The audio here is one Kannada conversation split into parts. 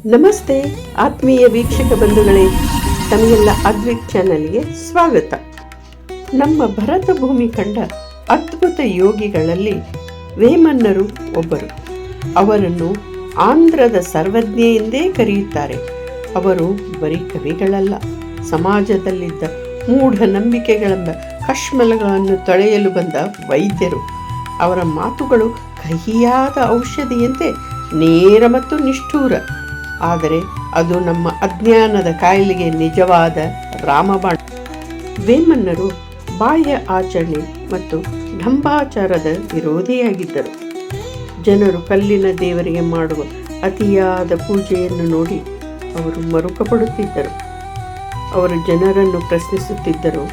ನಮಸ್ತೆ ಆತ್ಮೀಯ ವೀಕ್ಷಕ ಬಂಧುಗಳೇ, ತಮಗೆಲ್ಲ ಅದ್ವಿಕ್ ಚಾನಲ್ಗೆ ಸ್ವಾಗತ. ನಮ್ಮ ಭರತ ಭೂಮಿ ಕಂಡ ಅದ್ಭುತ ಯೋಗಿಗಳಲ್ಲಿ ವೇಮನ್ನರು ಒಬ್ಬರು. ಅವರನ್ನು ಆಂಧ್ರದ ಸರ್ವಜ್ಞ ಎಂದೇ ಕರೆಯುತ್ತಾರೆ. ಅವರು ಬರೀ ಕವಿಗಳಲ್ಲ, ಸಮಾಜದಲ್ಲಿದ್ದ ಮೂಢನಂಬಿಕೆಗಳೆಂಬ ಕಶ್ಮಲಗಳನ್ನು ತೊಳೆಯಲು ಬಂದ ವೈದ್ಯರು. ಅವರ ಮಾತುಗಳು ಕಹಿಯಾದ ಔಷಧಿಯಂತೆ ನೇರ ಮತ್ತು ನಿಷ್ಠೂರ, ಆದರೆ ಅದು ನಮ್ಮ ಅಜ್ಞಾನದ ಕಾಯಿಲೆಗೆ ನಿಜವಾದ ರಾಮಬಾಣ. ವೇಮನ್ನರು ಬಾಹ್ಯ ಆಚರಣೆ ಮತ್ತು ಢಂಬಾಚಾರದ ವಿರೋಧಿಯಾಗಿದ್ದರು. ಜನರು ಕಲ್ಲಿನ ದೇವರಿಗೆ ಮಾಡುವ ಅತಿಯಾದ ಪೂಜೆಯನ್ನು ನೋಡಿ ಅವರು ಮರುಕಪಡುತ್ತಿದ್ದರು. ಅವರು ಜನರನ್ನು ಪ್ರಶ್ನಿಸುತ್ತಿದ್ದರು.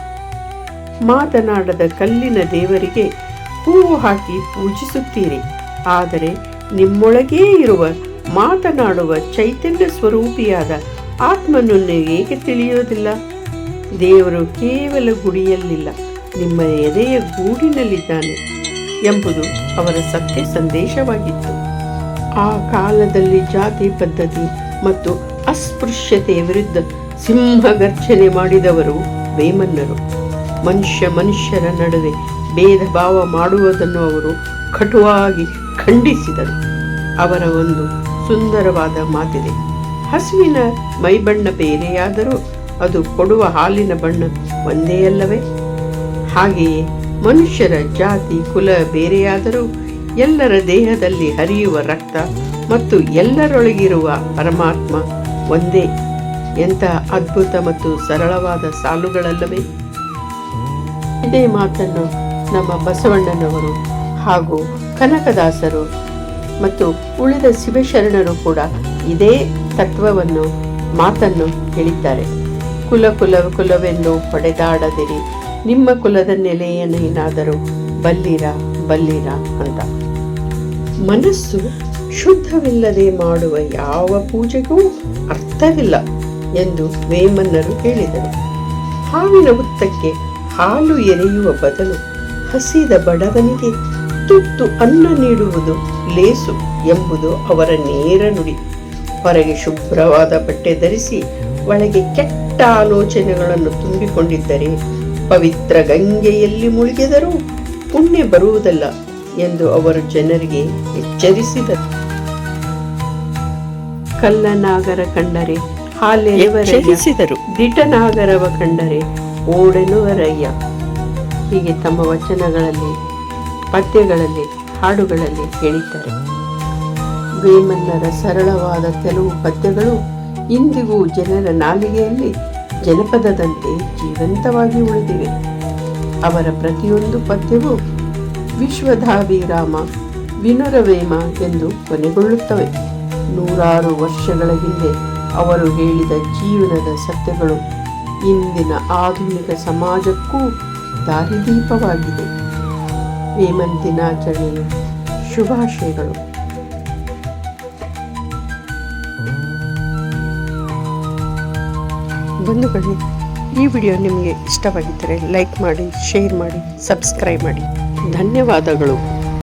ಮಾತನಾಡದ ಕಲ್ಲಿನ ದೇವರಿಗೆ ಹೂವು ಹಾಕಿ ಪೂಜಿಸುತ್ತೀರಿ, ಆದರೆ ನಿಮ್ಮೊಳಗೇ ಇರುವ ಮಾತನಾಡುವ ಚೈತನ್ಯ ಸ್ವರೂಪಿಯಾದ ಆತ್ಮನನ್ನು ಏಕೆ ತಿಳಿಯೋದಿಲ್ಲ? ದೇವರು ಕೇವಲ ಗುಡಿಯಲ್ಲಿಲ್ಲ, ನಿಮ್ಮ ಎದೆಯ ಗೂಡಿನಲ್ಲಿದ್ದಾನೆ ಎಂಬುದು ಅವರ ಸತ್ಯ ಸಂದೇಶವಾಗಿತ್ತು. ಆ ಕಾಲದಲ್ಲಿ ಜಾತಿ ಪದ್ಧತಿ ಮತ್ತು ಅಸ್ಪೃಶ್ಯತೆಯ ವಿರುದ್ಧ ಸಿಂಹಗರ್ಜನೆ ಮಾಡಿದವರು ವೇಮನ್ನರು. ಮನುಷ್ಯರ ನಡುವೆ ಭೇದ ಭಾವ ಮಾಡುವುದನ್ನು ಅವರು ಕಟುವಾಗಿ ಖಂಡಿಸಿದರು. ಅವರ ಒಂದು ಸುಂದರವಾದ ಮಾತಿದೆ: ಹಸುವಿನ ಮೈಬಣ್ಣ ಬೇರೆಯಾದರೂ ಅದು ಕೊಡುವ ಹಾಲಿನ ಬಣ್ಣ ಒಂದೇ ಅಲ್ಲವೇ? ಹಾಗೆಯೇ ಮನುಷ್ಯರ ಜಾತಿ ಕುಲ ಬೇರೆಯಾದರೂ ಎಲ್ಲರ ದೇಹದಲ್ಲಿ ಹರಿಯುವ ರಕ್ತ ಮತ್ತು ಎಲ್ಲರೊಳಗಿರುವ ಪರಮಾತ್ಮ ಒಂದೇ. ಎಂಥ ಅದ್ಭುತ ಮತ್ತು ಸರಳವಾದ ಸಾಲುಗಳಲ್ಲವೇ? ಇದೇ ಮಾತನ್ನು ನಮ್ಮ ಬಸವಣ್ಣನವರು ಹಾಗೂ ಕನಕದಾಸರು ಮತ್ತು ಉಳಿದ ಶಿವಶರಣರು ಕೂಡ ಇದೇ ತತ್ವವನ್ನು ಮಾತನ್ನು ಹೇಳಿದ್ದಾರೆ. ಕುಲವೆಂದು ಪಡೆದಾಡದಿರಿ, ನಿಮ್ಮ ಕುಲದ ನೆಲೆಯನ್ನೇನಾದರೂ ಬಲ್ಲಿರ ಅಂತ. ಮನಸ್ಸು ಶುದ್ಧವಿಲ್ಲದೆ ಮಾಡುವ ಯಾವ ಪೂಜೆಗೂ ಅರ್ಥವಿಲ್ಲ ಎಂದು ವೇಮನ್ನರು ಹೇಳಿದರು. ಹಾವಿನ ಹುತ್ತಕ್ಕೆ ಹಾಲು ಎರೆಯುವ ಬದಲು ಹಸಿದ ಬಡವನಿಗೆ ತುತ್ತು ಅನ್ನ ನೀಡುವುದು ಲೇಸು ಎಂಬುದು ಅವರ ನೇರ ನುಡಿ. ಹೊರಗೆ ಶುಭ್ರವಾದ ಬಟ್ಟೆ ಧರಿಸಿ ಒಳಗೆ ಕೆಟ್ಟ ಆಲೋಚನೆಗಳನ್ನು ತುಂಬಿಕೊಂಡಿದ್ದರೆ ಪವಿತ್ರ ಗಂಗೆಯಲ್ಲಿ ಮುಳುಗಿದರೂ ಪುಣ್ಯ ಬರುವುದಲ್ಲ ಎಂದು ಅವರು ಜನರಿಗೆ ಎಚ್ಚರಿಸಿದರು. ಕಲ್ಲನಾಗರ ಕಂಡರೆ ಹಾಲೆವರೆಸಿದರು, ದಿಟನಾಗರವ ಕಂಡರೆ ಓಡೆನುವರಯ್ಯ. ಹೀಗೆ ತಮ್ಮ ವಚನಗಳಲ್ಲಿ, ಪದ್ಯಗಳಲ್ಲಿ, ಹಾಡುಗಳಲ್ಲಿ ಹೇಳಿದ್ದಾರೆ. ವೇಮನ್ನರ ಸರಳವಾದ ಕೆಲವು ಪದ್ಯಗಳು ಇಂದಿಗೂ ಜನರ ನಾಲಿಗೆಯಲ್ಲಿ ಜನಪದದಂತೆ ಜೀವಂತವಾಗಿ ಉಳಿದಿವೆ. ಅವರ ಪ್ರತಿಯೊಂದು ಪದ್ಯವೂ ವಿಶ್ವಧಾಭಿರಾಮ ವಿನುರವೇಮ ಎಂದು ಕೊನೆಗೊಳ್ಳುತ್ತವೆ. 100 ವರ್ಷಗಳ ಹಿಂದೆ ಅವರು ಹೇಳಿದ ಜೀವನದ ಸತ್ಯಗಳು ಇಂದಿನ ಆಧುನಿಕ ಸಮಾಜಕ್ಕೂ ದಾರಿದೀಪವಾಗಿದೆ. ವೇಮನ್ ದಿನಾಚರಣೆಯ ಶುಭಾಶಯಗಳು. ಬಂಧುಗಳೇ, ಈ ವಿಡಿಯೋ ನಿಮಗೆ ಇಷ್ಟವಾಗಿದ್ದರೆ ಲೈಕ್ ಮಾಡಿ, ಶೇರ್ ಮಾಡಿ, ಸಬ್ಸ್ಕ್ರೈಬ್ ಮಾಡಿ. ಧನ್ಯವಾದಗಳು.